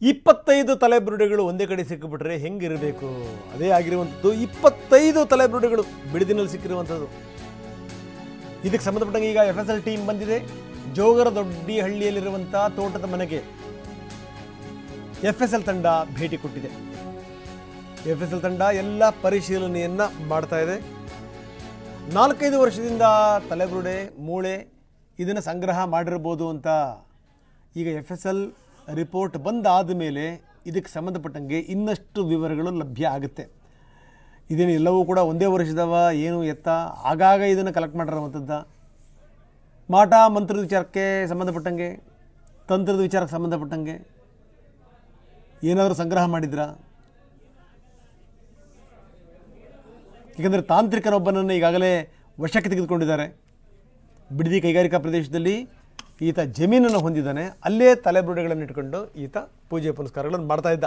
25 ತಲೆಬುರುಡೆಗಳು ಒಂದೇ ಕಡೆ ಸಿಕ್ಕಿಬಿಟ್ರೆ ಹೆಂಗಿರಬೇಕು? ಅದೇ ಆಗಿರುವಂಥದ್ದು 25 ತಲೆಬುರುಡೆಗಳು ಬಿಡದಿನಲ್ಲಿ ಸಿಕ್ಕಿರುವಂಥದ್ದು. ಇದಕ್ಕೆ ಸಂಬಂಧಪಟ್ಟಂಗೆ ಈಗ FSL ಟೀಮ್ ಬಂದಿದೆ. ಜೋಗರದೊಡ್ಡಿಹಳ್ಳಿಯಲ್ಲಿರುವಂಥ ತೋಟದ ಮನೆಗೆ FSL ತಂಡ ಭೇಟಿ ಕೊಟ್ಟಿದೆ. FSL ತಂಡ ಎಲ್ಲ ಪರಿಶೀಲನೆಯನ್ನು ಮಾಡ್ತಾ ಇದೆ. 4-5 ವರ್ಷದಿಂದ ತಲೆಬುರುಡೆ, ಮೂಳೆ ಇದನ್ನು ಸಂಗ್ರಹ ಮಾಡಿರ್ಬೋದು ಅಂತ ಈಗ FSL ರಿಪೋರ್ಟ್ ಬಂದಾದ ಮೇಲೆ ಇದಕ್ಕೆ ಸಂಬಂಧಪಟ್ಟಂಗೆ ಇನ್ನಷ್ಟು ವಿವರಗಳು ಲಭ್ಯ ಆಗುತ್ತೆ. ಇದೇನು ಎಲ್ಲವೂ ಕೂಡ ಒಂದೇ ವರ್ಷದವ ಏನು ಎತ್ತ ಆಗಾಗ ಇದನ್ನು ಕಲೆಕ್ಟ್ ಮಾಡಿರುವಂಥದ್ದು. ಮಾಟ ಮಂತ್ರದ ವಿಚಾರಕ್ಕೆ ಸಂಬಂಧಪಟ್ಟಂಗೆ, ತಂತ್ರದ ವಿಚಾರಕ್ಕೆ ಸಂಬಂಧಪಟ್ಟಂಗೆ ಏನಾದರೂ ಸಂಗ್ರಹ ಮಾಡಿದ್ರಾ? ಏಕೆಂದರೆ ತಾಂತ್ರಿಕನೊಬ್ಬನನ್ನು ಈಗಾಗಲೇ ವಶಕ್ಕೆ ತೆಗೆದುಕೊಂಡಿದ್ದಾರೆ. ಬಿಡದಿ ಕೈಗಾರಿಕಾ ಪ್ರದೇಶದಲ್ಲಿ ಈತ ಜಮೀನನ್ನು ಹೊಂದಿದ್ದಾನೆ. ಅಲ್ಲೇ ತಲೆಬುರುಡೆಗಳನ್ನು ಇಟ್ಕೊಂಡು ಈತ ಪೂಜೆ ಪುನಸ್ಕಾರಗಳನ್ನು ಮಾಡ್ತಾ ಇದ್ದ.